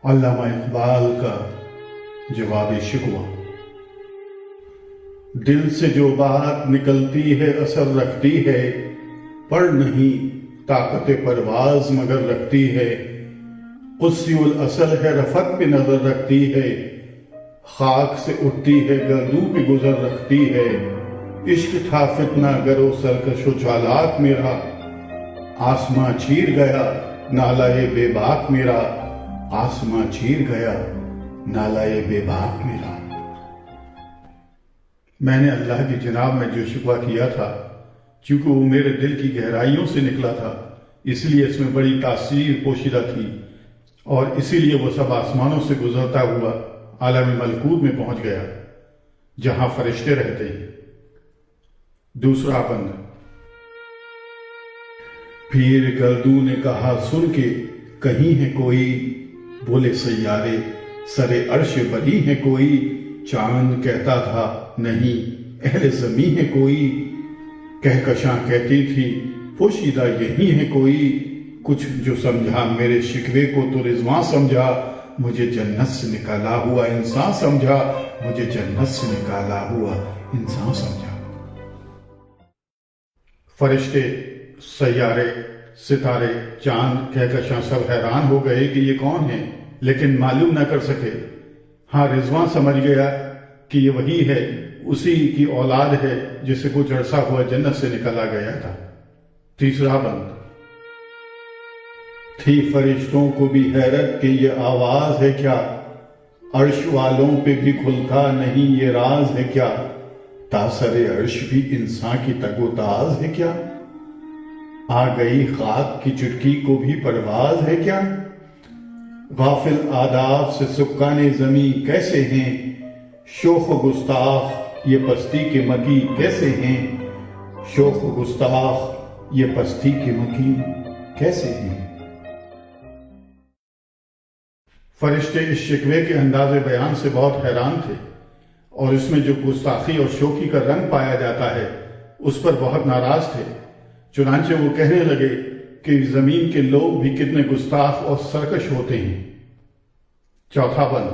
علامہ اقبال کا جواب شکوہ۔ دل سے جو بات نکلتی ہے اثر رکھتی ہے، پر نہیں طاقت پرواز مگر رکھتی ہے۔ قدسی الاصل ہے رفعت پہ نظر رکھتی ہے، خاک سے اٹھتی ہے گردوں پہ گزر رکھتی ہے۔ عشق تھا فتنہ گرو سرکش و چالاک میرا، آسماں چیر گیا نالائے بے باک میرا، آسماں چیر گیا نالائے بے باک میرا۔ میں نے اللہ کی جناب میں جو شکوہ کیا تھا، چونکہ وہ میرے دل کی گہرائیوں سے نکلا تھا، اس لیے اس میں بڑی تاثیر پوشیدہ تھی، اور اسی لیے وہ سب آسمانوں سے گزرتا ہوا عالم ملکوت میں پہنچ گیا جہاں فرشتے رہتے ہیں۔ دوسرا بند۔ پیر گردوں نے کہا سن کے، کہیں ہے کوئی؟ بولے سیارے سرے عرش بری ہے کوئی؟ چاند کہتا تھا نہیں اہل زمیں ہے کوئی؟ کہکشاں کہتی تھی پوشیدہ یہی ہے کوئی؟ کچھ جو سمجھا میرے شکوے کو تو رضواں سمجھا، مجھے جنت سے نکالا ہوا انسان سمجھا، مجھے جنت سے نکالا ہوا انسان سمجھا۔ فرشتے، سیارے، ستارے، چاند، کہکشاں سب حیران ہو گئے کہ یہ کون ہے، لیکن معلوم نہ کر سکے۔ ہاں رضوان سمجھ گیا کہ یہ وہی ہے، اسی کی اولاد ہے جسے کچھ عرصہ ہوا جنت سے نکالا گیا تھا۔ تیسرا بند۔ تھی فرشتوں کو بھی حیرت کہ یہ آواز ہے کیا، عرش والوں پہ بھی کھلتا نہیں یہ راز ہے کیا، تاثر عرش بھی انسان کی تگ و تاز ہے کیا، آ گئی خاک کی چٹکی کو بھی پرواز ہے کیا، غافل آداب سے سکان زمیں کیسے ہیں، شوخ و گستاخ یہ پستی کے مکی کیسے ہیں، شوخ و گستاخ یہ پستی کے مکی کیسے ہیں۔ فرشتے اس شکوے کے انداز بیان سے بہت حیران تھے، اور اس میں جو گستاخی اور شوخی کا رنگ پایا جاتا ہے اس پر بہت ناراض تھے۔ چنانچہ وہ کہنے لگے کہ زمین کے لوگ بھی کتنے گستاخ اور سرکش ہوتے ہیں۔ چوتھا بند۔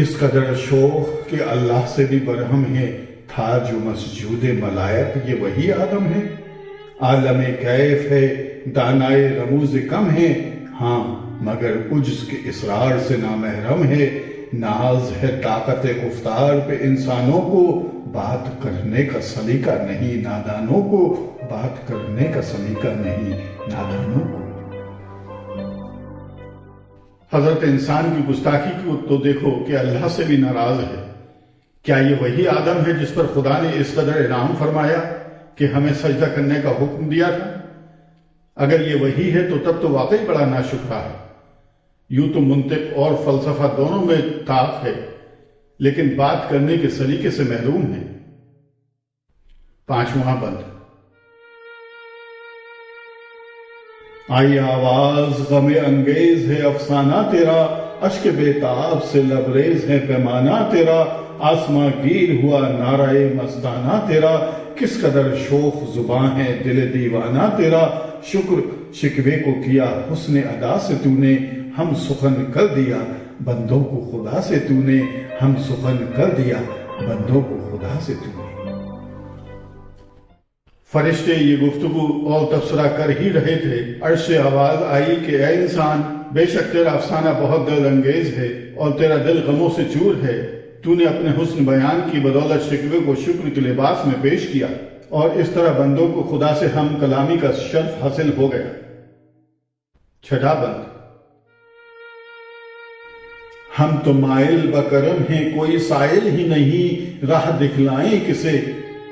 اس قدر شوخ کہ اللہ سے بھی برہم ہے، تھا جو مسجود ملائک یہ وہی آدم ہے، عالم کیف ہے دانائے رموز کم ہے، ہاں مگر عجز کے اسرار سے نامحرم ہے، ناز ہے طاقت گفتار پہ انسانوں کو، بات کرنے کا سلیقہ نہیں نادانوں کو، بات کرنے کا سلیقہ نہیں نادانوں کو۔ حضرت انسان کی گستاخی کو تو دیکھو کہ اللہ سے بھی ناراض ہے۔ کیا یہ وہی آدم ہے جس پر خدا نے اس قدر انعام فرمایا کہ ہمیں سجدہ کرنے کا حکم دیا تھا؟ اگر یہ وہی ہے تو تب تو واقعی بڑا ناشکرا ہے۔ یوں تو منطق اور فلسفہ دونوں میں طاقت ہے، لیکن بات کرنے کے سلیقے سے محروم ہے۔ پانچواں بند۔ آئی آواز غم انگیز ہے افسانہ تیرا، اشک بےتاب سے لبریز ہے پیمانہ تیرا، آسماں گیر ہوا نعرہ مستانہ تیرا، کس قدر شوخ زباں ہے دل دیوانہ تیرا، شکر شکوے کو کیا حسن ادا سے تو نے، ہم سخن کر دیا بندوں کو خدا سے تو نے، ہم سخن کر دیا بندوں کو خدا سے تو نے۔ فرشتے یہ گفتگو اور تبصرہ کر ہی رہے تھے، عرش سے آواز آئی کہ اے انسان، بے شک تیرا افسانہ بہت دل انگیز ہے اور تیرا دل غموں سے چور ہے، تو نے اپنے حسن بیان کی بدولت شکوے کو شکر کے لباس میں پیش کیا، اور اس طرح بندوں کو خدا سے ہم کلامی کا شرف حاصل ہو گیا۔ چھٹا بند۔ ہم تو مائل بکرم ہیں کوئی سائل ہی نہیں، راہ دکھلائیں کسے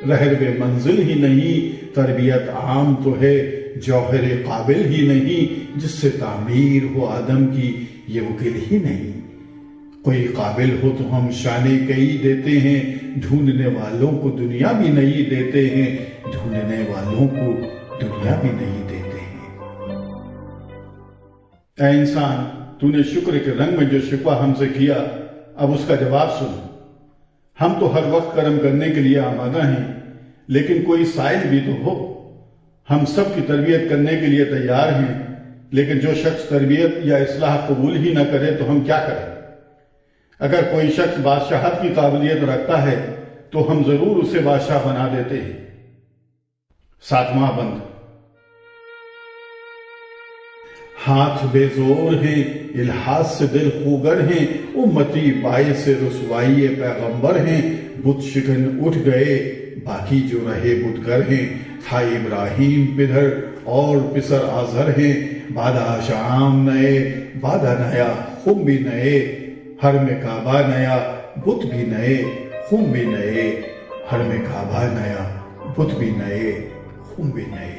رہر بے منزل ہی نہیں، تربیت عام تو ہے جوہر قابل ہی نہیں، جس سے تعمیر ہو آدم کی یہ وکیل ہی نہیں، کوئی قابل ہو تو ہم شانے کئی دیتے ہیں، ڈھونڈنے والوں کو دنیا بھی نہیں دیتے ہیں، ڈھونڈنے والوں کو دنیا بھی نہیں دیتے ہیں۔ اے انسان، تو نے شکر کے رنگ میں جو شکوہ ہم سے کیا، اب اس کا جواب سن۔ ہم تو ہر وقت کرم کرنے کے لیے آمادہ ہیں، لیکن کوئی سائل بھی تو ہو۔ ہم سب کی تربیت کرنے کے لیے تیار ہیں، لیکن جو شخص تربیت یا اصلاح قبول ہی نہ کرے تو ہم کیا کریں؟ اگر کوئی شخص بادشاہت کی قابلیت رکھتا ہے تو ہم ضرور اسے بادشاہ بنا دیتے ہیں۔ 7واں بند۔ ہاتھ بے زور ہیں، الحاظ سے دل خوگر ہیں، امتی باعث رسوائی پیغمبر ہیں، بت شکن اٹھ گئے باقی جو رہے بتگر ہیں، تھا ابراہیم پدر اور پسر آزر ہیں، بادہ شام نئے بادہ نیا خم بھی نئے، حرم کعبہ نیا بت بھی نئے خم بھی نئے، حرم کعبہ نیا بت بھی نئے خم بھی نئے۔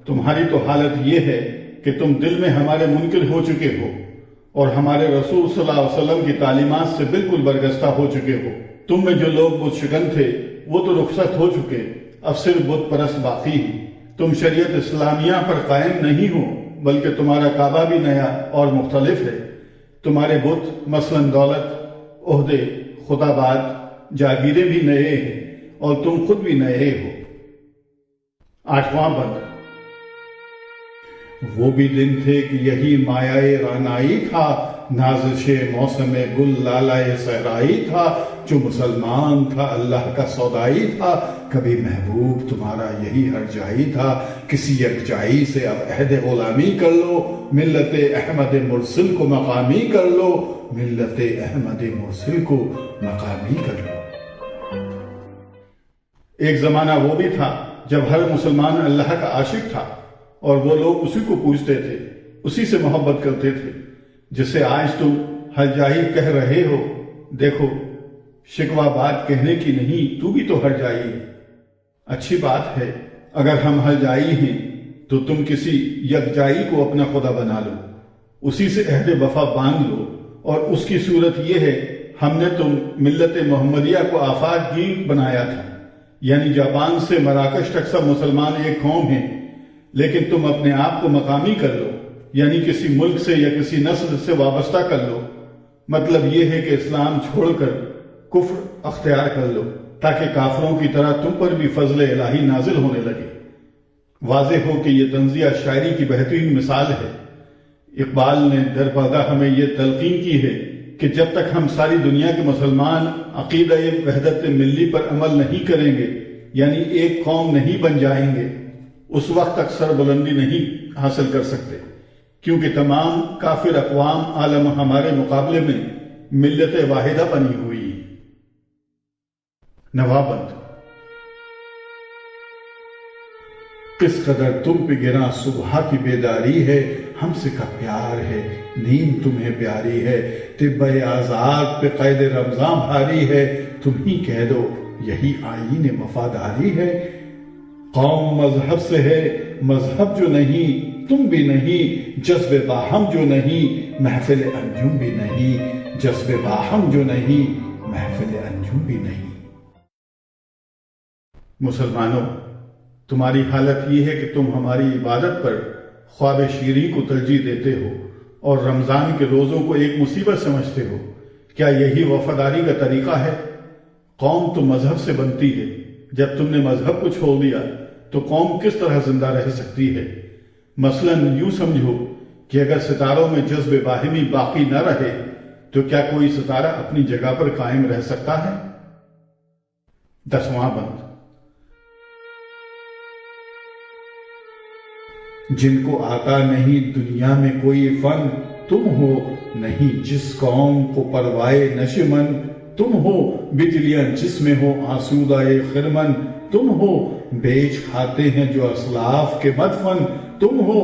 تمہاری تو حالت یہ ہے کہ تم دل میں ہمارے منکر ہو چکے ہو اور ہمارے رسول صلی اللہ علیہ وسلم کی تعلیمات سے بالکل برگشتہ ہو چکے ہو۔ تم میں جو لوگ بت شکن تھے وہ تو رخصت ہو چکے، اب صرف بت پرست باقی ہی۔ تم شریعت اسلامیہ پر قائم نہیں ہو بلکہ تمہارا کعبہ بھی نیا اور مختلف ہے۔ تمہارے بت مثلا دولت، عہدے، خداباد، جاگیریں بھی نئے ہیں اور تم خود بھی نئے ہو۔ 8واں بند۔ وہ بھی دن تھے کہ یہی مایہ رانائی تھا، نازش موسم گل لالائے صحرائی تھا، جو مسلمان تھا اللہ کا سودائی تھا، کبھی محبوب تمہارا یہی ہر جائی تھا، کسی یکجائی سے اب عہد غلامی کر لو، ملت احمد مرسل کو مقامی کر لو، ملت احمد مرسل کو مقامی کر لو۔ ایک زمانہ وہ بھی تھا جب ہر مسلمان اللہ کا عاشق تھا اور وہ لوگ اسی کو پوجتے تھے، اسی سے محبت کرتے تھے، جسے آج تم ہر جائی کہہ رہے ہو۔ دیکھو شکوہ بات کہنے کی نہیں، تو بھی تو ہر جائی ہے۔ اچھی بات ہے، اگر ہم ہر جائی ہیں تو تم کسی یکجائی کو اپنا خدا بنا لو، اسی سے عہد وفا باندھ لو، اور اس کی صورت یہ ہے ہم نے تم ملت محمدیہ کو آفاق گیر بنایا تھا، یعنی جاپان سے مراکش تک سب مسلمان ایک قوم ہیں، لیکن تم اپنے آپ کو مقامی کر لو، یعنی کسی ملک سے یا کسی نسل سے وابستہ کر لو۔ مطلب یہ ہے کہ اسلام چھوڑ کر کفر اختیار کر لو تاکہ کافروں کی طرح تم پر بھی فضل الہی نازل ہونے لگے۔ واضح ہو کہ یہ طنزیہ شاعری کی بہترین مثال ہے۔ اقبال نے در پردہ ہمیں یہ تلقین کی ہے کہ جب تک ہم ساری دنیا کے مسلمان عقیدہ وحدت ملی پر عمل نہیں کریں گے، یعنی ایک قوم نہیں بن جائیں گے، اس وقت تک سر بلندی نہیں حاصل کر سکتے، کیونکہ تمام کافر اقوام عالم ہمارے مقابلے میں ملت واحدہ بنی ہوئی۔ 9واں بند۔ کس قدر تم پہ گراں صبح کی بیداری ہے، ہم سے کا پیار ہے نیند تمہیں پیاری ہے، طب آزاد پہ قید رمضان بھاری ہے، تم ہی کہہ دو یہی آئین وفاداری ہے۔ قوم مذہب سے ہے مذہب جو نہیں، تم بھی نہیں، جذب باہم جو نہیں، محفل انجم بھی نہیں، جذب باہم جو نہیں، محفل انجم بھی نہیں۔ مسلمانوں، تمہاری حالت یہ ہے کہ تم ہماری عبادت پر خواب شیریں کو ترجیح دیتے ہو اور رمضان کے روزوں کو ایک مصیبت سمجھتے ہو۔ کیا یہی وفاداری کا طریقہ ہے؟ قوم تو مذہب سے بنتی ہے، جب تم نے مذہب کو چھوڑ دیا تو قوم کس طرح زندہ رہ سکتی ہے؟ مثلا یوں سمجھو کہ اگر ستاروں میں جذب باہمی باقی نہ رہے تو کیا کوئی ستارہ اپنی جگہ پر قائم رہ سکتا ہے؟ 10واں بند۔ جن کو آتا نہیں دنیا میں کوئی فن، تم ہو نہیں جس قوم کو پروائے نشمن، تم ہو بجلیاں جس میں ہو آسودہ خرمن، تم ہو بیچ کھاتے ہیں جو اسلاف کے مدفن، تم ہو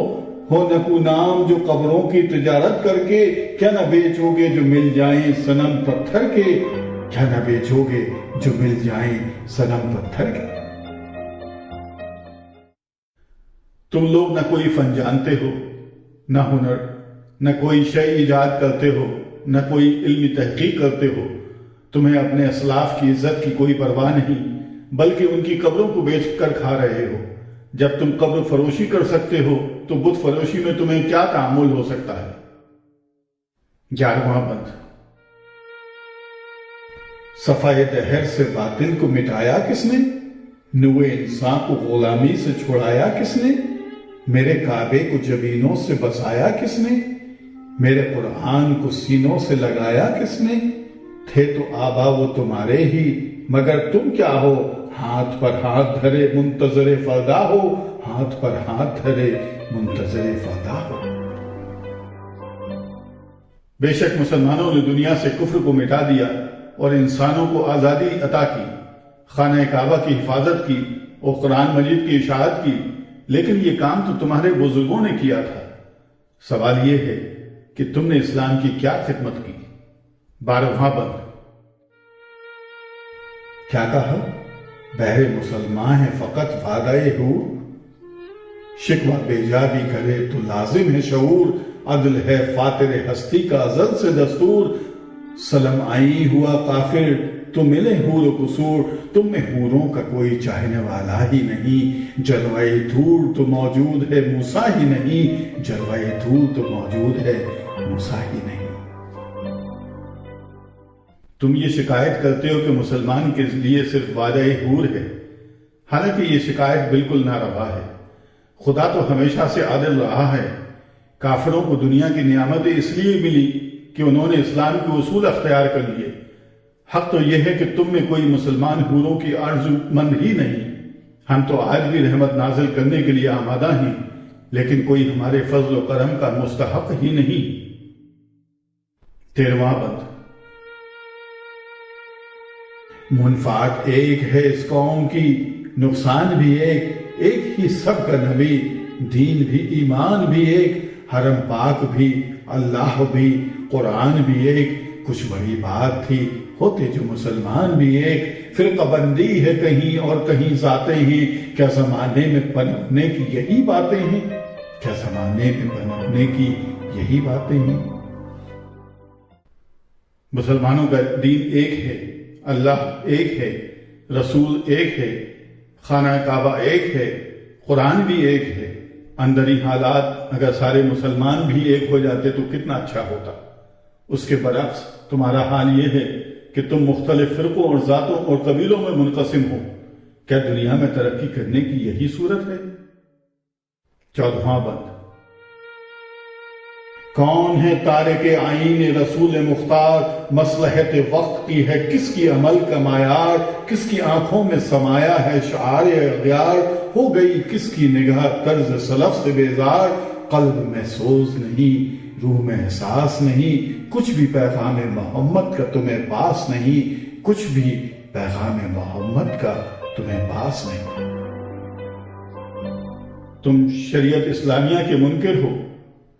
نکو نام جو قبروں کی تجارت کر کے، کیا نہ بیچو گے جو مل جائیں صنم پتھر کے، کیا نہ بیچو گے جو مل جائیں صنم پتھر کے۔ تم لوگ نہ کوئی فن جانتے ہو، نہ ہنر، نہ کوئی شے ایجاد کرتے ہو، نہ کوئی علمی تحقیق کرتے ہو، تمہیں اپنے اسلاف کی عزت کی کوئی پرواہ نہیں، بلکہ ان کی قبروں کو بیچ کر کھا رہے ہو۔ جب تم قبر فروشی کر سکتے ہو تو بت فروشی میں تمہیں کیا تعامل ہو سکتا ہے؟ 11واں بند۔ صفائے دہر سے باطل کو مٹایا کس نے؟ نوے انسان کو غلامی سے چھڑایا کس نے؟ میرے کعبے کو جبینوں سے بسایا کس نے؟ میرے قرآن کو سینوں سے لگایا کس نے؟ تھے تو آبا وہ تمہارے ہی، مگر تم کیا ہو؟ ہاتھ پر ہاتھ دھرے منتظر فردا ہو، ہاتھ پر ہاتھ دھرے منتظر فردا ہو۔ بے شک مسلمانوں نے دنیا سے کفر کو مٹا دیا اور انسانوں کو آزادی عطا کی، خانہ کعبہ کی حفاظت کی اور قرآن مجید کی اشاعت کی، لیکن یہ کام تو تمہارے بزرگوں نے کیا تھا۔ سوال یہ ہے کہ تم نے اسلام کی کیا خدمت کی؟ 12واں بند۔ کیا کہا؟ بہر مسلمان ہے فقط وعدہ حور، شکوہ بے جا بھی کرے تو لازم ہے شعور، عدل ہے فاتر ہستی کا ازل سے دستور، سلم آئی ہوا کافر تو ملے حور و قصور، تم میں حوروں کا کوئی چاہنے والا ہی نہیں، جلوہ دھور تو موجود ہے موسیٰ ہی نہیں، جلوہ دھور تو موجود ہے موسیٰ ہی نہیں۔ تم یہ شکایت کرتے ہو کہ مسلمان کے لیے صرف وعدہ حور ہے، حالانکہ یہ شکایت بالکل ناروا ہے۔ خدا تو ہمیشہ سے عادل رہا ہے۔ کافروں کو دنیا کی نعمتیں اس لیے ملی کہ انہوں نے اسلام کے اصول اختیار کر لیے۔ حق تو یہ ہے کہ تم میں کوئی مسلمان حوروں کی آرزو مند ہی نہیں۔ ہم تو آج بھی رحمت نازل کرنے کے لیے آمادہ ہیں، لیکن کوئی ہمارے فضل و کرم کا مستحق ہی نہیں۔ 13واں بند۔ منفعت ایک ہے اس قوم کی، نقصان بھی ایک ہی سب کا نبی، دین بھی ایمان بھی ایک، حرم پاک بھی اللہ بھی قرآن بھی ایک، کچھ بڑی بات تھی ہوتے جو مسلمان بھی ایک، فرقہ بندی ہے کہیں اور کہیں ذاتیں ہیں، کیا زمانے میں پنپنے کی یہی باتیں ہیں؟ کیا زمانے میں پنپنے کی یہی باتیں ہیں؟ مسلمانوں کا دین ایک ہے، اللہ ایک ہے، رسول ایک ہے، خانہ کعبہ ایک ہے، قرآن بھی ایک ہے۔ اندری حالات اگر سارے مسلمان بھی ایک ہو جاتے تو کتنا اچھا ہوتا۔ اس کے برعکس تمہارا حال یہ ہے کہ تم مختلف فرقوں اور ذاتوں اور قبیلوں میں منقسم ہو۔ کیا دنیا میں ترقی کرنے کی یہی صورت ہے؟ 14واں بند۔ کون ہے تارک آئین رسول مختار، مصلحت وقت کی ہے کس کی عمل کا معیار، کس کی آنکھوں میں سمایا ہے شعار اغیار، ہو گئی کس کی نگاہ طرز سلف سے بیزار، قلب میں سوز نہیں روح میں احساس نہیں، کچھ بھی پیغام محمد کا تمہیں پاس نہیں، کچھ بھی پیغام محمد کا تمہیں پاس نہیں۔ تم شریعت اسلامیہ کے منکر ہو،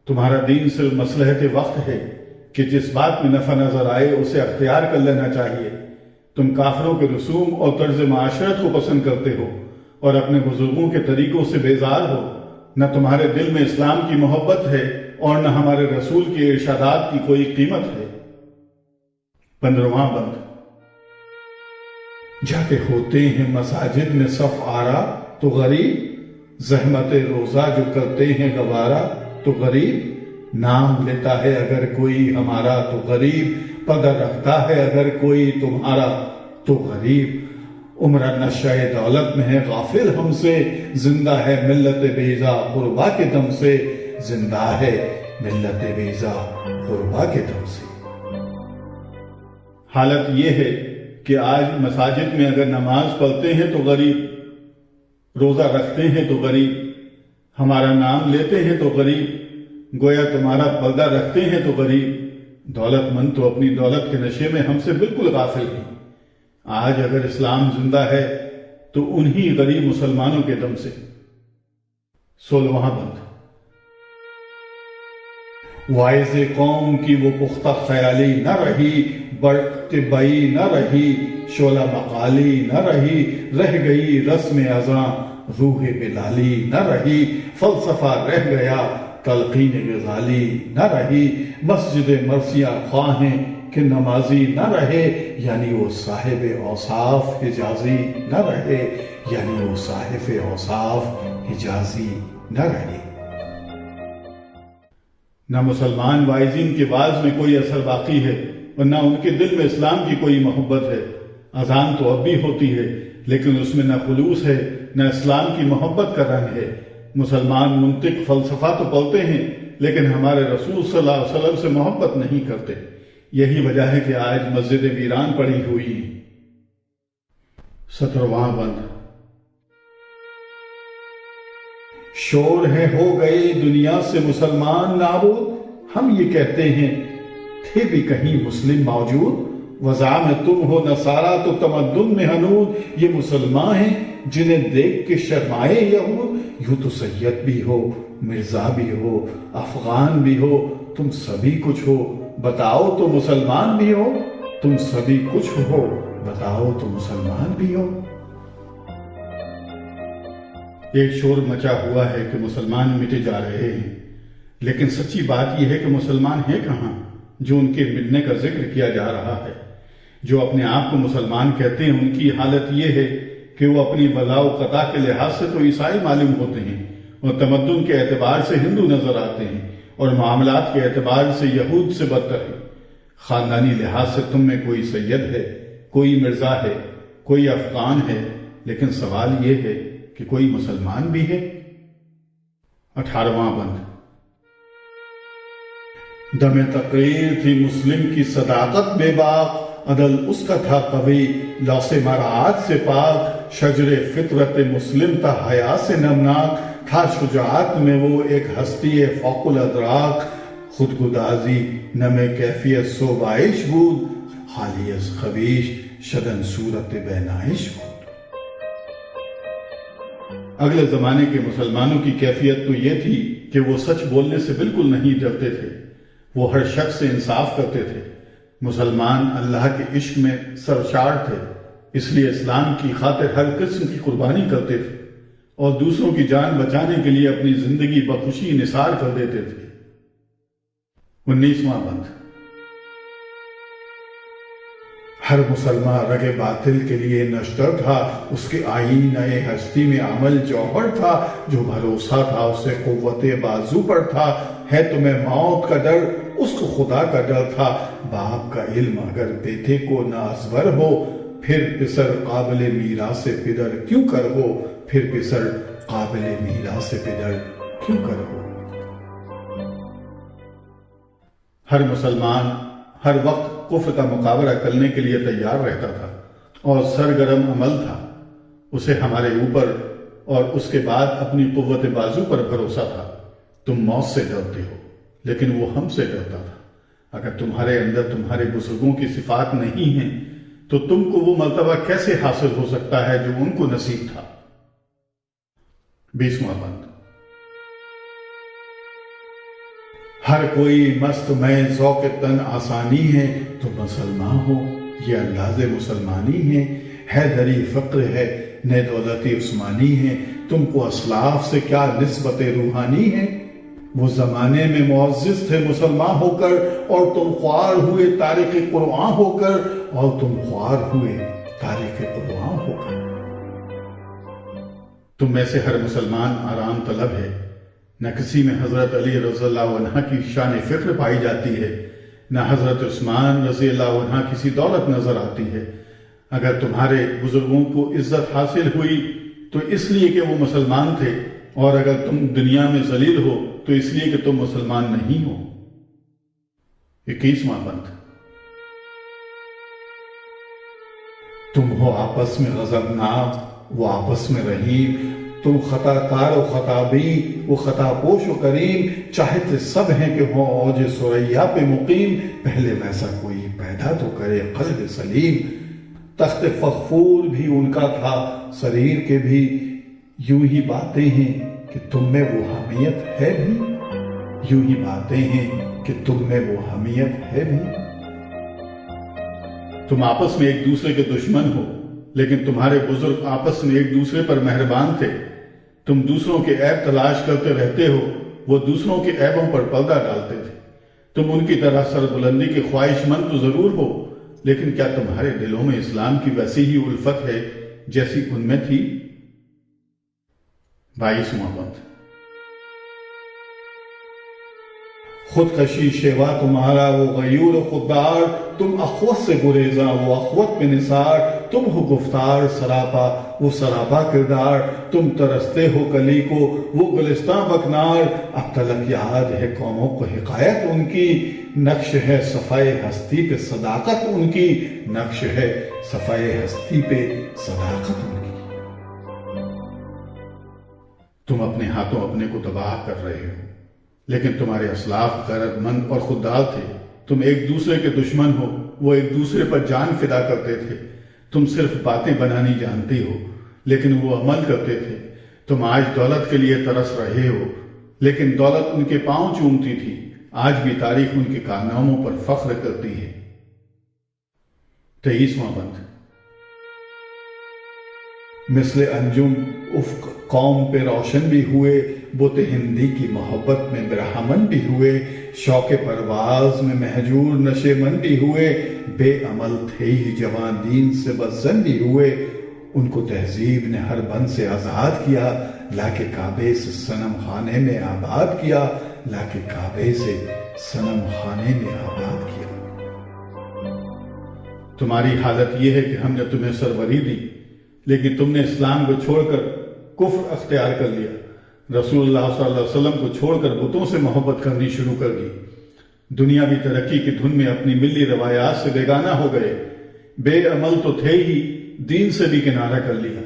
تمہارا دین صرف مصلحت وقت ہے کہ جس بات میں نفع نظر آئے اسے اختیار کر لینا چاہیے۔ تم کافروں کے رسوم اور طرز معاشرت کو پسند کرتے ہو اور اپنے بزرگوں کے طریقوں سے بیزار ہو۔ نہ تمہارے دل میں اسلام کی محبت ہے اور نہ ہمارے رسول کے ارشادات کی کوئی قیمت ہے۔ 15واں بند۔ جاتے ہوتے ہیں مساجد میں صف آرا تو غریب، زحمت روزہ جو کرتے ہیں گوارا تو غریب، نام لیتا ہے اگر کوئی ہمارا تو غریب، پدر رکھتا ہے اگر کوئی تمہارا تو غریب، عمر نشہ دولت میں ہے غافل ہم سے، زندہ ہے ملت بیزا قربا کے دم سے، زندہ ہے ملت بیزا قربا کے دم سے۔ حالت یہ ہے کہ آج مساجد میں اگر نماز پڑھتے ہیں تو غریب، روزہ رکھتے ہیں تو غریب، ہمارا نام لیتے ہیں تو غریب، گویا تمہارا پردہ رکھتے ہیں تو غریب، دولت مند تو اپنی دولت کے نشے میں ہم سے بالکل غافل ہیں۔ آج اگر اسلام زندہ ہے تو انہی غریب مسلمانوں کے دم سے۔ 16واں بند۔ وائز قوم کی وہ پختہ خیالی نہ رہی، برق طبعی نہ رہی، شعلہ مقالی نہ رہی، رہ گئی رسم ازاں روح بلالی نہ رہی، فلسفہ رہ گیا تلقین غزالی نہ رہی، مسجد مرثیہ خواہیں کہ نمازی نہ رہے، یعنی وہ صاحب اوصاف حجازی نہ رہے، یعنی وہ صاحب اوصاف حجازی نہ رہے۔ نہ مسلمان وائزین کے بعض میں کوئی اثر باقی ہے اور نہ ان کے دل میں اسلام کی کوئی محبت ہے۔ اذان تو اب بھی ہوتی ہے لیکن اس میں نہ خلوص ہے، نہ اسلام کی محبت کا رنگ ہے، مسلمان منطق فلسفہ تو پڑھتے ہیں لیکن ہمارے رسول صلی اللہ علیہ وسلم سے محبت نہیں کرتے. یہی وجہ ہے کہ آج مسجدیں ویران پڑی ہوئی ہیں. 17واں بند. شور ہے ہو گئے دنیا سے مسلمان نابود. ہم یہ کہتے ہیں تھے بھی کہیں مسلم موجود. وضع میں تم ہو نصارہ تو تمدن میں حنود. یہ مسلمان ہیں جنہیں دیکھ کے شرمائے یہود. یوں تو سید بھی ہو مرزا بھی ہو افغان بھی ہو تم سبھی کچھ ہو بتاؤ تو مسلمان بھی ہو. تم سبھی کچھ ہو بتاؤ تو مسلمان بھی ہو. ایک شور مچا ہوا ہے کہ مسلمان مٹے جا رہے ہیں، لیکن سچی بات یہ ہے کہ مسلمان ہیں کہاں جو ان کے مٹنے کا ذکر کیا جا رہا ہے. جو اپنے آپ کو مسلمان کہتے ہیں ان کی حالت یہ ہے کہ وہ اپنی ولاء و قطع کے لحاظ سے تو عیسائی معلوم ہوتے ہیں اور تمدن کے اعتبار سے ہندو نظر آتے ہیں اور معاملات کے اعتبار سے یہود سے بدتر ہیں. خاندانی لحاظ سے تم میں کوئی سید ہے، کوئی مرزا ہے، کوئی افغان ہے، لیکن سوال یہ ہے کہ کوئی مسلمان بھی ہے. 18واں بند. دم تقریر تھی مسلم کی صداقت بے باک. عدل اس کا تھا قوی لوث مراعات سے پاک. شجر فطرت مسلم تھا حیا سے نمناک. تھا شجاعت میں وہ ایک ہستی فوق الادراک. خود گدازی نم کیفیت صوبائش بود. حالی از خبیش شدن صورت بینائش بود. اگلے زمانے کے مسلمانوں کی کیفیت تو یہ تھی کہ وہ سچ بولنے سے بالکل نہیں ڈرتے تھے. وہ ہر شخص سے انصاف کرتے تھے. مسلمان اللہ کے عشق میں سرشار تھے، اس لیے اسلام کی خاطر ہر قسم کی قربانی کرتے تھے اور دوسروں کی جان بچانے کے لیے اپنی زندگی بخوشی نثار کر دیتے تھے. 19واں بند. ہر مسلمان رگ باطل کے لیے نشتر تھا. اس کے آئین نئے ہستی میں عمل جوہر تھا. جو بھروسہ تھا اسے قوت بازو پر تھا. ہے تمہیں موت کا ڈر اس کو خدا کا ڈر تھا. باپ کا علم اگر بیٹے کو نازور ہو پھر پسر قابل میراث پدر کیوں کر ہو. پھر پسر قابل میراث پدر کیوں کر ہو. ہر مسلمان ہر وقت کفر کا مقابلہ کرنے کے لیے تیار رہتا تھا اور سرگرم عمل تھا. اسے ہمارے اوپر اور اس کے بعد اپنی قوت بازو پر بھروسہ تھا. تم موت سے ڈرتے ہو لیکن وہ ہم سے ڈرتا تھا. اگر تمہارے اندر تمہارے بزرگوں کی صفات نہیں ہیں تو تم کو وہ مرتبہ کیسے حاصل ہو سکتا ہے جو ان کو نصیب تھا. 20واں بند. ہر کوئی مست میں ذوق تن آسانی ہے. تم مسلمان ہو یہ انداز مسلمانی ہے دری فقر ہے نئے دولتی عثمانی ہے. تم کو اسلاف سے کیا نسبت روحانی ہے. وہ زمانے میں معزز تھے مسلمان ہو کر اور تم خوار ہوئے تاریخ قرآن ہو کر. اور تم خوار ہوئے تاریخ قرآن ہو کر. تم میں سے ہر مسلمان آرام طلب ہے. نہ کسی میں حضرت علی رضی اللہ عنہ کی شان فخر پائی جاتی ہے، نہ حضرت عثمان رضی اللہ عنہ کسی دولت نظر آتی ہے. اگر تمہارے بزرگوں کو عزت حاصل ہوئی تو اس لیے کہ وہ مسلمان تھے، اور اگر تم دنیا میں ذلیل ہو تو اس لیے کہ تم مسلمان نہیں ہو. 21واں بند. تم ہو آپس میں غضبناک وہ آپس میں رحیم. تم خطا کار و خطابی وہ خطا پوش و کریم. چاہتے سب ہیں کہ ہو اوج ثریا پہ مقیم. پہلے ویسا کوئی پیدا تو کرے قلب سلیم. تخت فخفور بھی ان کا تھا سریر کے بھی. یوں ہی باتیں ہیں کہ تم میں وہ حمیت ہے بھی. یوں ہی باتیں ہیں کہ تم میں وہ حمیت ہے بھی. تم آپس میں ایک دوسرے کے دشمن ہو لیکن تمہارے بزرگ آپس میں ایک دوسرے پر مہربان تھے. تم دوسروں کے عیب تلاش کرتے رہتے ہو، وہ دوسروں کے عیبوں پر پردہ ڈالتے تھے. تم ان کی طرح سربلندی کے خواہش مند تو ضرور ہو، لیکن کیا تمہارے دلوں میں اسلام کی ویسی ہی الفت ہے جیسی ان میں تھی. 22واں بند. خودکشی شیوا تمہارا وہ غیور و خوددار، تم اخوت سے گریزاں وہ اخوت میں نثار، تم ہو گفتار سراپا وہ سراپا کردار، تم ترستے ہو کلی کو وہ گلستاں بکنار، اب تلک یاد ہے قوموں کو حکایت ان کی، نقش ہے صفائے ہستی پہ صداقت ان کی، نقش ہے صفائے ہستی پہ صداقت ان کی۔ تم اپنے ہاتھوں اپنے کو تباہ کر رہے ہو، لیکن تمہارے اسلاف غیرت مند اور خوددار تھے، تم ایک دوسرے کے دشمن ہو، وہ ایک دوسرے پر جان فدا کرتے تھے، تم صرف باتیں بنانی جانتی ہو لیکن وہ عمل کرتے تھے، تم آج دولت کے لیے ترس رہے ہو لیکن دولت ان کے پاؤں چومتی تھی، آج بھی تاریخ ان کے کارناموں پر فخر کرتی ہے۔ 23واں بند۔ مثل انجم افق قوم پہ روشن بھی ہوئے، بت ہندی کی محبت میں برہمن بھی ہوئے، شوق پرواز میں مہجور نشے من بھی ہوئے، بے عمل تھے ہی جوان دین سے بدزن بھی ہوئے، ان کو تہذیب نے ہر بند سے آزاد کیا، لا کے کعبے سے صنم خانے میں آباد کیا، لا کے کعبے سے صنم خانے میں آباد کیا۔ تمہاری حالت یہ ہے کہ ہم نے تمہیں سروری دی لیکن تم نے اسلام کو چھوڑ کر کفر اختیار کر لیا، رسول اللہ صلی اللہ علیہ وسلم کو چھوڑ کر بتوں سے محبت کرنی شروع کر دی، دنیاوی ترقی کی دھن میں اپنی ملی روایات سے بیگانہ ہو گئے، بے عمل تو تھے ہی، دین سے بھی کنارہ کر لیا۔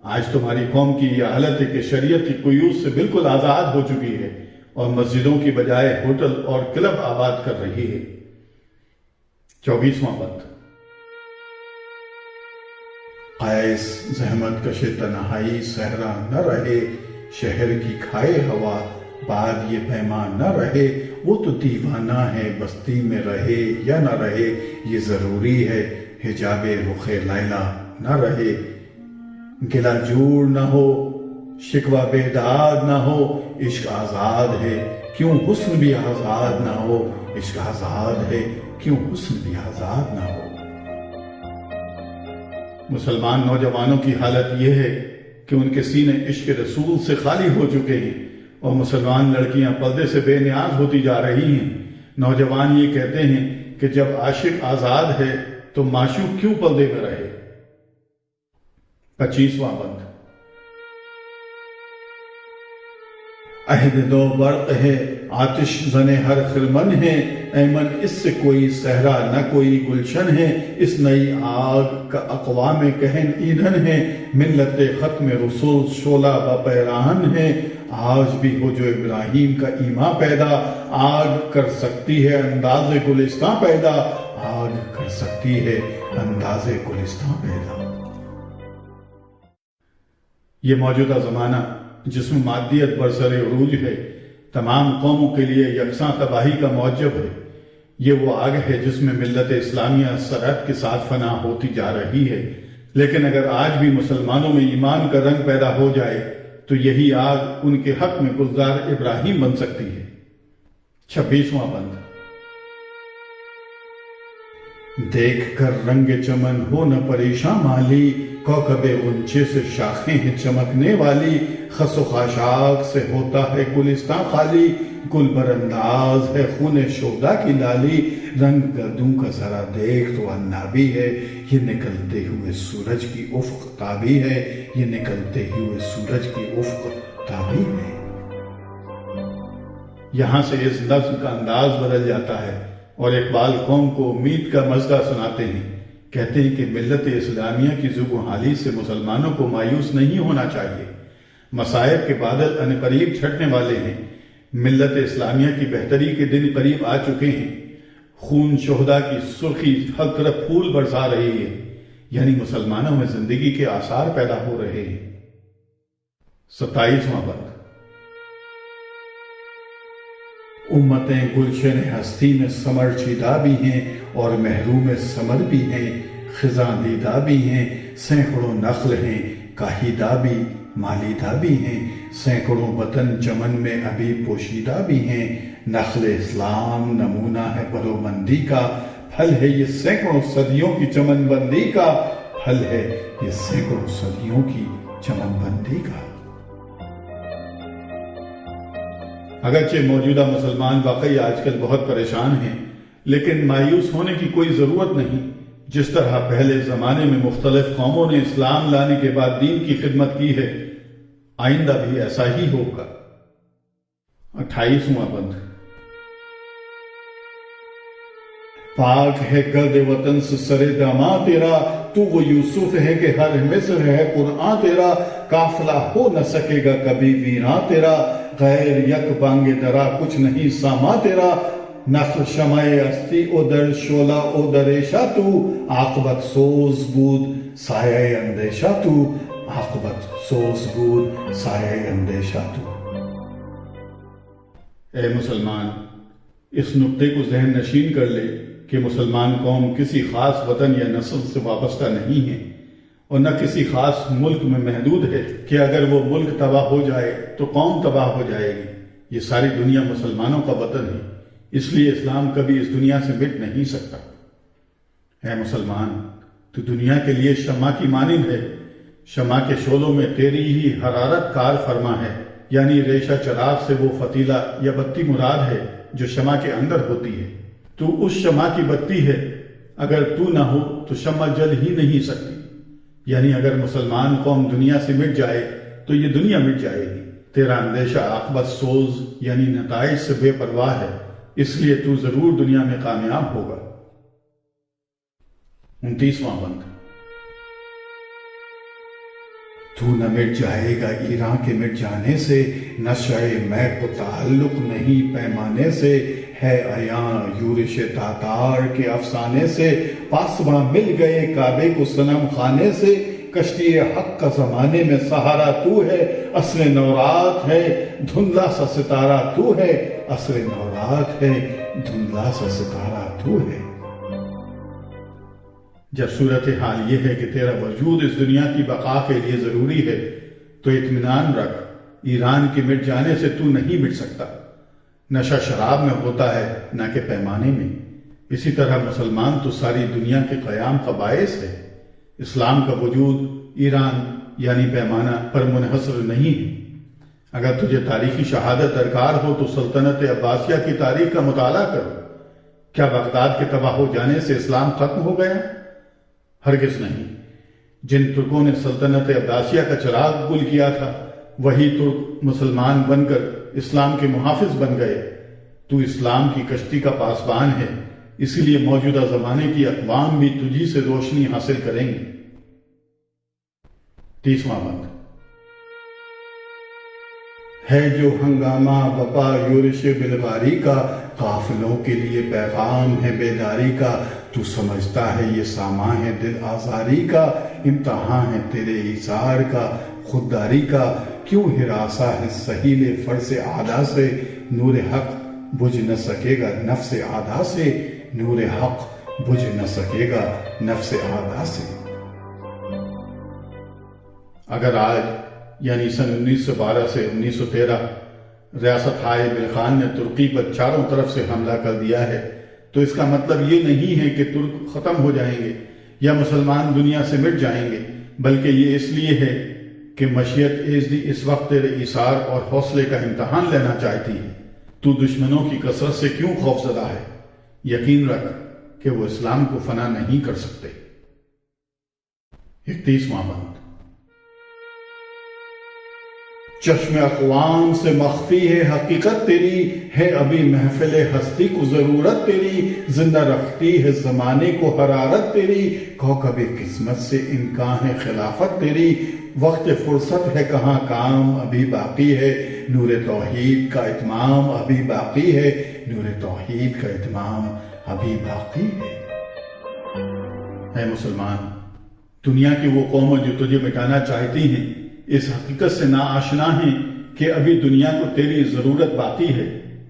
آج تمہاری قوم کی یہ حالت ہے کہ شریعت کی قیود سے بالکل آزاد ہو چکی ہے اور مسجدوں کی بجائے ہوٹل اور کلب آباد کر رہی ہے۔ 24واں بند۔ قیس زحمت کش تنہائی صحرا نہ رہے، شہر کی کھائے ہوا بعد یہ پیمان نہ رہے، وہ تو دیوانہ ہے بستی میں رہے یا نہ رہے، یہ ضروری ہے حجاب رخ لیلا نہ رہے، گلا جوڑ نہ ہو شکوہ بیداد نہ ہو، عشق آزاد ہے کیوں حسن بھی آزاد نہ ہو، عشق آزاد ہے کیوں حسن بھی آزاد نہ ہو۔ مسلمان نوجوانوں کی حالت یہ ہے کہ ان کے سینے عشق رسول سے خالی ہو چکے ہیں اور مسلمان لڑکیاں پردے سے بے نیاز ہوتی جا رہی ہیں۔ نوجوان یہ کہتے ہیں کہ جب عاشق آزاد ہے تو معشوق کیوں پردے میں رہے۔ 25واں بند۔ عہد دو برق ہے آتش زن ہر خرمن ہے، ایمن اس سے کوئی صحرا نہ کوئی گلشن ہے، اس نئی آگ کا اقوام کہن ایندھن ہے، ملت ختم رسول شعلہ بپیراہن ہے، آج بھی ہو جو ابراہیم کا ایمان پیدا، آگ کر سکتی ہے انداز گلستاں پیدا، آگ کر سکتی ہے انداز گلستاں پیدا۔ یہ موجودہ زمانہ جس میں مادیت برسر عروج ہے، تمام قوموں کے لیے یکساں تباہی کا موجب ہے۔ یہ وہ آگ ہے جس میں ملت اسلامیہ سرعت کے ساتھ فنا ہوتی جا رہی ہے، لیکن اگر آج بھی مسلمانوں میں ایمان کا رنگ پیدا ہو جائے تو یہی آگ ان کے حق میں گلزار ابراہیم بن سکتی ہے۔ 26واں بند۔ دیکھ کر رنگ چمن ہو نہ پریشاں مالی، کوکب غنچے سے شاخیں ہیں چمکنے والی، خس و خاشاک سے ہوتا ہے گلستاں خالی، گل بر انداز ہے خون شہداء کی لالی، رنگ گردوں کا ذرا دیکھ تو عنابی ہے، یہ نکلتے ہوئے سورج کی افق تابی ہے، یہ نکلتے ہوئے سورج کی افق تابی ہے۔ یہاں سے اس نظم کا انداز بدل جاتا ہے اور اقبال قوم کو امید کا مژدہ سناتے ہیں۔ کہتے ہیں کہ ملت اسلامیہ کی زوگ و حالی سے مسلمانوں کو مایوس نہیں ہونا چاہیے، مصائب کے بادل ان قریب چھٹنے والے ہیں، ملت اسلامیہ کی بہتری کے دن قریب آ چکے ہیں، خون شہداء کی سرخی ہر طرف پھول برسا رہی ہے، یعنی مسلمانوں میں زندگی کے آثار پیدا ہو رہے ہیں۔ 27واں بند۔ امتیں گلشن ہستی میں سمر چیدہ بھی ہیں اور محروم ثمر بھی ہیں، خزاں دیدہ بھی ہیں، سینکڑوں نخل ہیں کاہیدہ بھی مالیدہ بھی ہیں، سینکڑوں وطن چمن میں ابھی پوشیدہ بھی ہیں، نخل اسلام نمونہ ہے برومندی کا، پھل ہے یہ سینکڑوں صدیوں کی چمن بندی کا، پھل ہے یہ سینکڑوں صدیوں کی چمن بندی کا۔ اگرچہ موجودہ مسلمان واقعی آج کل بہت پریشان ہیں، لیکن مایوس ہونے کی کوئی ضرورت نہیں۔ جس طرح پہلے زمانے میں مختلف قوموں نے اسلام لانے کے بعد دین کی خدمت کی ہے، آئندہ بھی ایسا ہی ہوگا۔ 28واں بند۔ پاک ہے گرد وطن سے سر داماں تیرا، تو وہ یوسف ہے کہ ہر مصر ہے قرآن تیرا، قافلہ ہو نہ سکے گا کبھی ویراں تیرا، غیر یک بانگ درا کچھ نہیں ساما تیرا، نخل شمع استی او در شعلہ او دریشہ تو، عاقبت سوز بود سایہ اندیشہ تو، عاقبت سوز بود سایہ اندیشہ تو۔ اے مسلمان، اس نقطے کو ذہن نشین کر لے کہ مسلمان قوم کسی خاص وطن یا نسل سے وابستہ نہیں ہے، اور نہ کسی خاص ملک میں محدود ہے کہ اگر وہ ملک تباہ ہو جائے تو قوم تباہ ہو جائے گی۔ یہ ساری دنیا مسلمانوں کا وطن ہے، اس لیے اسلام کبھی اس دنیا سے مٹ نہیں سکتا۔ اے مسلمان، تو دنیا کے لیے شمع کی مانند ہے، شمع کے شعلوں میں تیری ہی حرارت کار فرما ہے، یعنی ریشہ چراغ سے وہ فتیلہ یا بتی مراد ہے جو شمع کے اندر ہوتی ہے۔ تو اس شمع کی بتی ہے، اگر تو نہ ہو تو شمع جل ہی نہیں سکتی، یعنی اگر مسلمان قوم دنیا سے مٹ جائے تو یہ دنیا مٹ جائے گی۔ تیرا اندیشہ عاقبت سوز یعنی نتائج سے بے پرواہ ہے، اس لیے تو ضرور دنیا میں کامیاب ہوگا۔ 29واں بند۔ تو نہ مٹ جائے گا ایران کے مٹ جانے سے، نشہ میں کو تعلق نہیں پیمانے سے، ہے عیاں یورش تاتار کے افسانے سے، پاسباں مل گئے کعبے کو صنم خانے سے، کشتی حق کا زمانے میں سہارا تو ہے، عصر نورات ہے دھندلا سا ستارہ تو ہے، عصر نورات ہے دھندلا سا ستارہ تو ہے۔ جب صورتحال یہ ہے کہ تیرا وجود اس دنیا کی بقا کے لیے ضروری ہے تو اطمینان رکھ، ایران کے مٹ جانے سے تو نہیں مٹ سکتا۔ نشہ شراب میں ہوتا ہے نہ کہ پیمانے میں، اسی طرح مسلمان تو ساری دنیا کے قیام کا باعث ہے۔ اسلام کا وجود ایران یعنی پیمانہ پر منحصر نہیں ہے۔ اگر تجھے تاریخی شہادت درکار ہو تو سلطنت عباسیہ کی تاریخ کا مطالعہ کرو۔ کیا بغداد کے تباہ ہو جانے سے اسلام ختم ہو گیا؟ ہرگز نہیں۔ جن ترکوں نے سلطنت عباسیہ کا چراغ گل کیا تھا، وہی ترک مسلمان بن کر اسلام کے محافظ بن گئے۔ تو اسلام کی کشتی کا پاسبان ہے، اسی لیے موجودہ زمانے کی اقوام بھی تجھی سے روشنی حاصل کریں گے۔ 30واں بند۔ ہے جو ہنگامہ بپا یورش بلغاری کا، قافلوں کے لیے پیغام ہے بیداری کا، تو سمجھتا ہے یہ سامان ہے دل آزاری کا، امتحان ہے تیرے ایثار کا خودداری کا، کیوں ہراساں ہے سہیل فرض عادا سے، نور حق بجھ نہ سکے گا نفس عادا سے، نور حق بجھ نہ سکے گا نفس عادا سے۔ اگر آج یعنی سن 1912 سے 1913 ریاست ہائے بلخان نے ترکی پر چاروں طرف سے حملہ کر دیا ہے تو اس کا مطلب یہ نہیں ہے کہ ترک ختم ہو جائیں گے یا مسلمان دنیا سے مٹ جائیں گے، بلکہ یہ اس لیے ہے کہ مشیت ایزدی اس وقت تیرے ایثار اور حوصلے کا امتحان لینا چاہتی ہے۔ تو دشمنوں کی کثرت سے کیوں خوف زدہ ہے؟ یقین رکھ کہ وہ اسلام کو فنا نہیں کر سکتے۔ 31واں بند۔ چشم اقوام سے مخفی ہے حقیقت تیری، ہے ابھی محفل ہستی کو ضرورت تیری، زندہ رکھتی ہے زمانے کو حرارت تیری، کوكب قسمت سے امکان ہے خلافت تیری، وقت فرصت ہے کہاں کام ابھی باقی ہے، نور توحید کا اتمام ابھی باقی ہے، نور توحید کا اتمام ابھی باقی ہے۔ اے مسلمان، دنیا کی وہ قومیں جو تجھے مٹانا چاہتی ہیں اس حقیقت سے ناآشنا ہیں کہ ابھی دنیا کو تیری ضرورت باقی ہے۔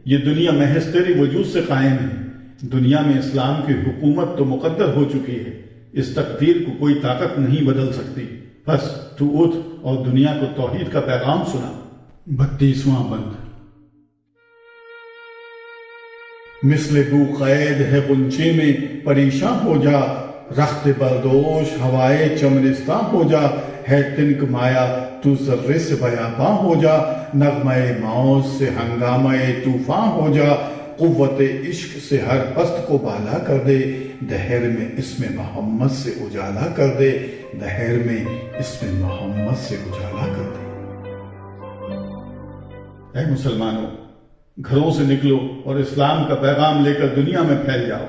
یہ دنیا محض تیری وجود سے قائم ہے۔ دنیا میں اسلام کی حکومت تو مقدر ہو چکی ہے، اس تقدیر کو کوئی طاقت نہیں بدل سکتی۔ بس تو اٹھ اور دنیا کو توحید کا پیغام سنا۔ 32واں بند۔ مثل بو قید ہے غنچے میں پریشاں ہو جا، رخت بردوش ہوائے چمرستاں ہو جا، ہے تنک مایا تو ذرے سے بیاباں ہو جا، نغمہ موت سے ہنگامہ طوفان ہو جا، قوت عشق سے ہر پست کو بالا کر دے، دہر میں اسم محمد سے اجالا کر دے، دہر میں اسم محمد سے اجالا کر دے۔ اے مسلمانوں، گھروں سے نکلو اور اسلام کا پیغام لے کر دنیا میں پھیل جاؤ۔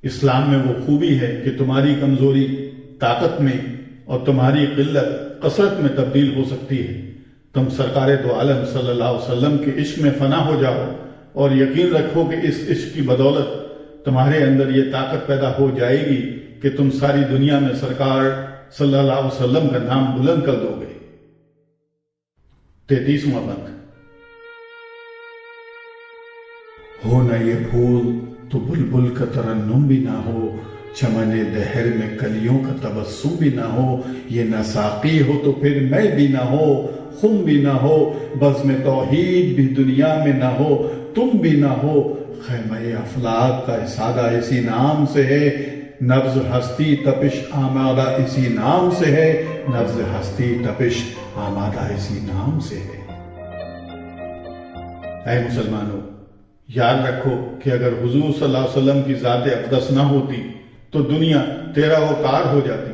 اسلام میں وہ خوبی ہے کہ تمہاری کمزوری طاقت میں اور تمہاری قلت کثرت میں تبدیل ہو سکتی ہے۔ تم سرکار دو عالم صلی اللہ علیہ وسلم کے عشق میں فنا ہو جاؤ اور یقین رکھو کہ اس عشق کی بدولت تمہارے اندر یہ طاقت پیدا ہو جائے گی کہ تم ساری دنیا میں سرکار صلی اللہ علیہ وسلم کا نام بلند کر دو گے۔ 33واں بند۔ ہو نہ یہ پھول تو بلبل کا ترنم بھی نہ ہو، چمن دہر میں کلیوں کا تبسم بھی نہ ہو، یہ نہ ساقی ہو تو پھر میں بھی نہ ہو، خم بھی نہ ہو، بزم توحید بھی دنیا میں نہ ہو، تم بھی نہ ہو، خیمہ افلاک کا سادہ اسی نام سے ہے، نبض ہستی تپش آمادہ اسی نام سے ہے، نبض ہستی تپش آمادہ اسی نام سے ہے۔ اے مسلمانوں، یاد رکھو کہ اگر حضور صلی اللہ علیہ وسلم کی ذات اقدس نہ ہوتی تو دنیا تیرا وقار ہو جاتی۔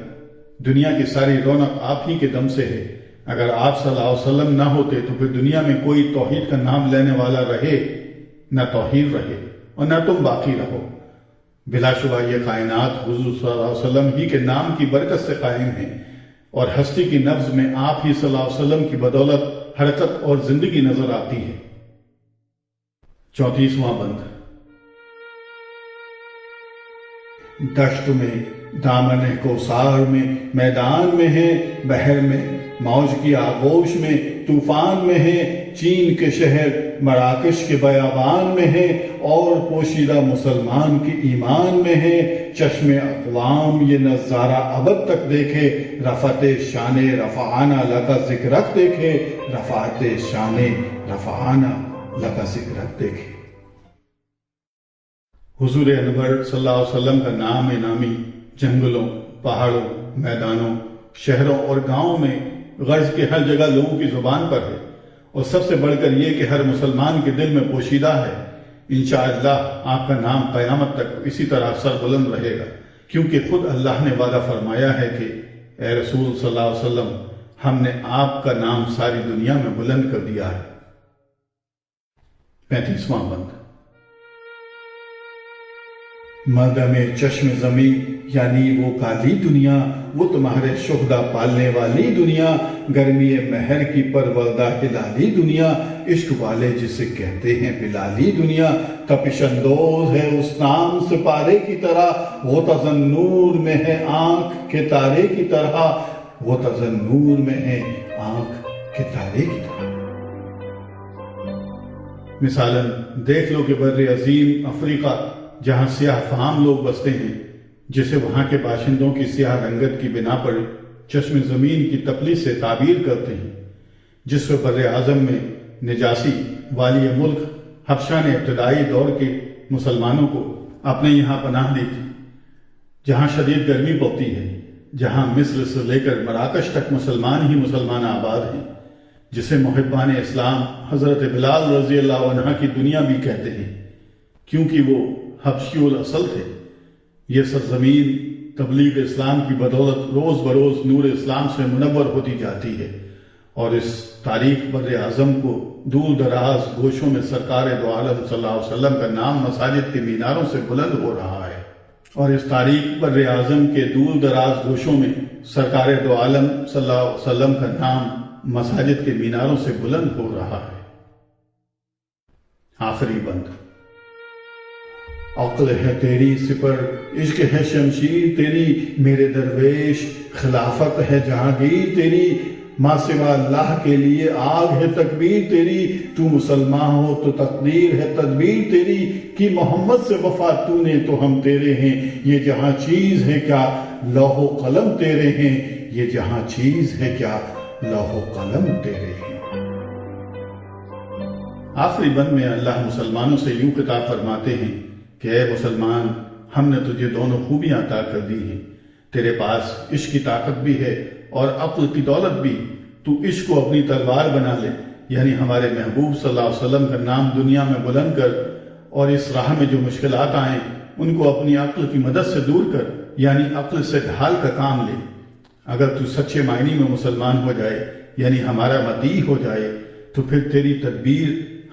دنیا کی ساری رونق آپ ہی کے دم سے ہے۔ اگر آپ صلی اللہ علیہ وسلم نہ ہوتے تو پھر دنیا میں کوئی توحید کا نام لینے والا رہے نہ توحید رہے اور نہ تم باقی رہو۔ بلا شبہ یہ کائنات حضور صلی اللہ علیہ وسلم ہی کے نام کی برکت سے قائم ہے اور ہستی کی نبض میں آپ ہی صلی اللہ علیہ وسلم کی بدولت حرکت اور زندگی نظر آتی ہے۔ 34واں بند۔ دشت میں دامن کوثر میں میدان میں ہے، بحر میں موج کی آغوش میں طوفان میں ہے، چین کے شہر مراکش کے بیابان میں ہے اور پوشیدہ مسلمان کے ایمان میں ہے، چشم اقوام یہ نظارہ ابد تک دیکھے، رفعت شان رفعانہ لگا ذکرک دیکھے، رفعت شان رفعانہ لگا ذکرک دیکھے۔ حضور انور صلی اللہ علیہ وسلم کا نام نامی جنگلوں، پہاڑوں، میدانوں، شہروں اور گاؤں میں غرض کے ہر جگہ لوگوں کی زبان پر ہے، اور سب سے بڑھ کر یہ کہ ہر مسلمان کے دل میں پوشیدہ ہے۔ انشاءاللہ آپ کا نام قیامت تک اسی طرح سر بلند رہے گا، کیونکہ خود اللہ نے وعدہ فرمایا ہے کہ اے رسول صلی اللہ علیہ وسلم، ہم نے آپ کا نام ساری دنیا میں بلند کر دیا ہے۔ 35واں بند۔ مردم چشم زمیں یعنی وہ کالی دنیا، وہ تمہارے شہداء پالنے والی دنیا، گرمی مہر کی پروردہ ہلالی دنیا، عشق والے جسے کہتے ہیں بلالی دنیا، تپش اندوز ہے اس نام سے پارے کی طرح، غتزن نور میں ہے آنکھ کے تارے کی طرح، غتزن نور میں ہے آنکھ کے تارے کی طرح۔ مثالاً دیکھ لو کہ بر عظیم افریقہ جہاں سیاہ فہم لوگ بستے ہیں، جسے وہاں کے باشندوں کی سیاہ رنگت کی بنا پر چشم زمین کی تپلی سے تعبیر کرتے ہیں، جس سے بر اعظم میں نجاسی والی ملک حبشہ نے ابتدائی دور کے مسلمانوں کو اپنے یہاں پناہ دی تھی، جہاں شدید گرمی پڑتی ہے، جہاں مصر سے لے کر مراکش تک مسلمان ہی مسلمان آباد ہیں، جسے محبان اسلام حضرت بلال رضی اللہ عنہ کی دنیا بھی کہتے ہیں، کیونکہ وہ حبشی الاصل تھے۔ یہ سرزمین تبلیغ اسلام کی بدولت روز بروز نور اسلام سے منور ہوتی جاتی ہے، اور اس تاریخ بر اعظم کو دور دراز گوشوں میں سرکار دو عالم صلی اللہ علیہ وسلم کا نام مساجد کے میناروں سے بلند ہو رہا ہے، اور اس تاریخ بر اعظم کے دور دراز گوشوں میں سرکار دو عالم صلی اللہ علیہ وسلم کا نام مساجد کے میناروں سے بلند ہو رہا ہے۔ آخری بند۔ عقل ہے تیری سپر، عشق ہے شمشیر تیری، میرے درویش خلافت ہے جہانگیر تیری، ماں سوا اللہ کے لیے آگ ہے تکبیر تیری، تو مسلمان ہو تو تقدیر ہے تدبیر تیری، کی محمد سے وفا تو نے تو ہم تیرے ہیں، یہ جہاں چیز ہے کیا لوح و قلم تیرے ہیں، یہ جہاں چیز ہے کیا لوح و قلم تیرے ہیں۔ آخری بند میں اللہ مسلمانوں سے یوں خطاب فرماتے ہیں کہ اے مسلمان، ہم نے تجھے دونوں خوبیاں عطا کر دی ہیں، تیرے پاس عشق کی طاقت بھی ہے اور عقل کی دولت بھی تو عشق کو اپنی تلوار بنا لے، یعنی ہمارے محبوب صلی اللہ علیہ وسلم کا نام دنیا میں بلند کر، اور اس راہ میں جو مشکلات آئیں ان کو اپنی عقل کی مدد سے دور کر، یعنی عقل سے ڈھال کا کام لے۔ اگر تو سچے معنی میں مسلمان ہو جائے، یعنی ہمارا مدیح ہو جائے، تو پھر تیری تدبیر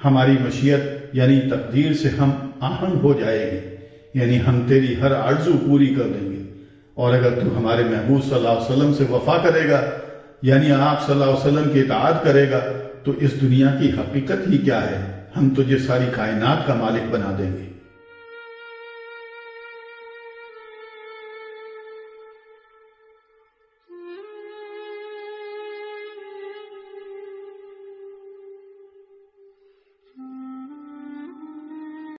ہماری مشیت یعنی تقدیر سے ہم آہنگ ہو جائے گی، یعنی ہم تیری ہر آرزو پوری کر دیں گے۔ اور اگر تو ہمارے محبوب صلی اللہ علیہ وسلم سے وفا کرے گا، یعنی آپ صلی اللہ علیہ وسلم کی اطاعت کرے گا، تو اس دنیا کی حقیقت ہی کیا ہے، ہم تجھے ساری کائنات کا مالک بنا دیں گے۔